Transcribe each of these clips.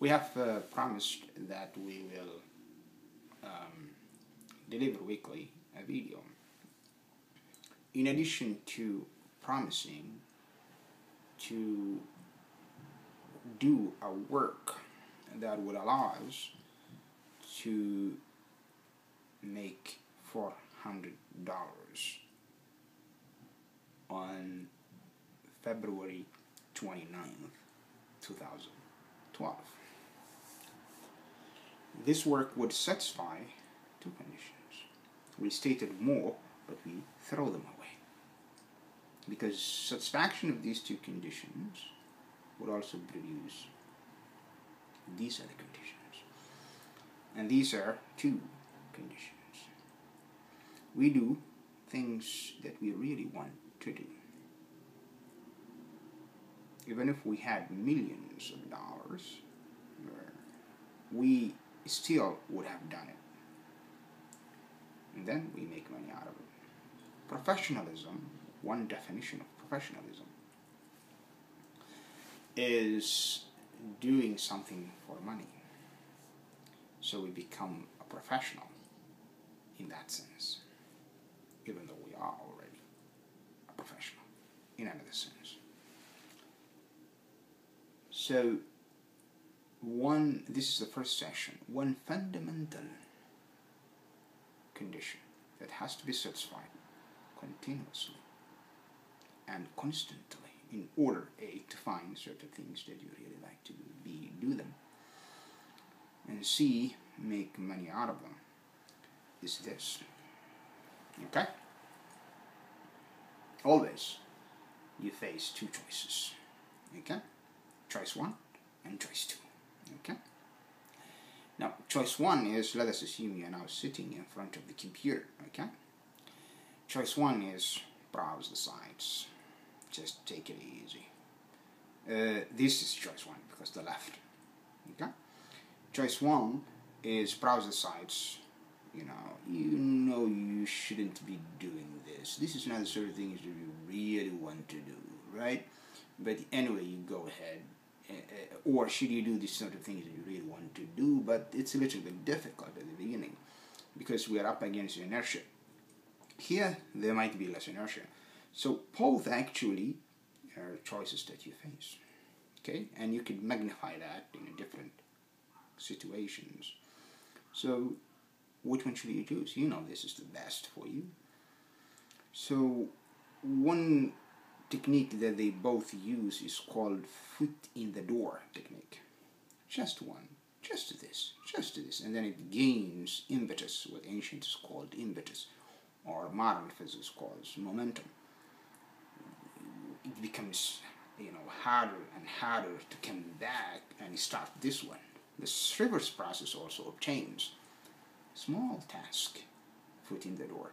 We have promised that we will deliver weekly a video. In addition to promising to do a work that would allow us to make $400 on February 29th, 2012. This work would satisfy two conditions. We stated more, but we throw them away. Because satisfaction of these two conditions would also produce these other conditions. And these are two conditions. We do things that we really want to do. Even if we had millions of dollars, we still would have done it. And then we make money out of it. Professionalism, one definition of professionalism, is doing something for money. So we become a professional in that sense, even though we are already a professional in another sense. So this is the first session. One fundamental condition that has to be satisfied continuously and constantly in order to find certain things that you really like to do, do them, and C, make money out of them, is this. Okay? Always you face two choices. Okay? Choice 1 and choice 2. Okay? Now, choice 1 is, let us assume you are now sitting in front of the computer. Okay? Choice 1 is browse the sites. Just take it easy. This is choice 1 because the left. Okay? Choice 1 is browse the sites. You know you shouldn't be doing this. This is not the sort of things that you really want to do, right? But anyway, you go ahead. Or should you do these sort of things that you really want to do, but it's a little bit difficult at the beginning because we are up against inertia. Here, there might be less inertia. So both actually are choices that you face. Okay? And you could magnify that in different situations. So which one should you choose? You know this is the best for you. So one technique that they both use is called foot in the door technique. Just one. Just this. And then it gains impetus, what ancients called impetus, or modern physics calls momentum. It becomes, harder and harder to come back and start this one. This reverse process also obtains. Small task, foot in the door,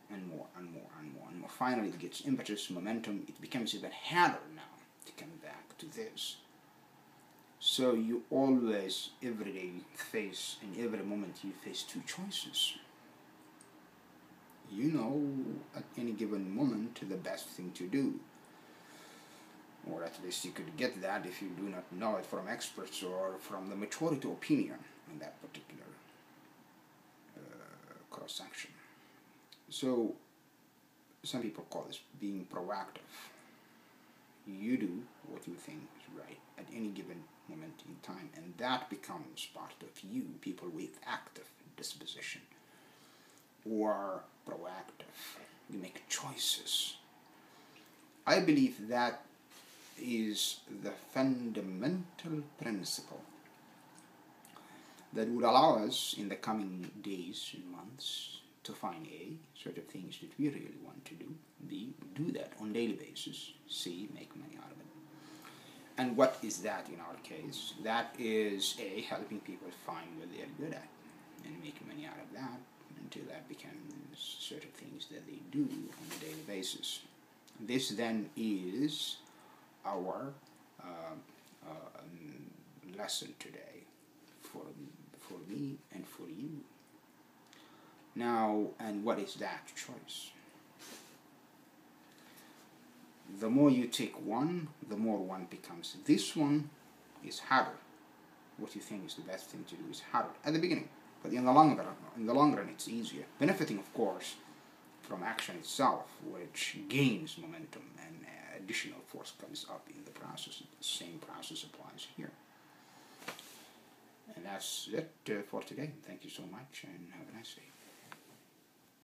and more and more and more and more. Finally, it gets impetus, momentum. It becomes even harder now to come back to this. So you always, every day, face, in every moment, you face two choices. You know, at any given moment, the best thing to do. Or at least you could get that if you do not know it from experts or from the majority opinion on that particular cross-section. So some people call this being proactive. You do what you think is right at any given moment in time, and that becomes part of you, people with active disposition or proactive. You make choices. I believe that is the fundamental principle that would allow us in the coming days and months to find A, sort of things that we really want to do, B, do that on a daily basis, C, make money out of it. And what is that in our case? That is A, helping people find what they are good at and make money out of that until that becomes sort of things that they do on a daily basis. This then is our lesson today for me and for you. Now, and what is that choice? The more you take one, the more one becomes. This one is harder what you think is the best thing to do is harder at the beginning, but in the long run it's easier, benefiting of course from action itself, which gains momentum and additional force comes up in the process. The same process applies here. And that's it for today. Thank you so much and have a nice day.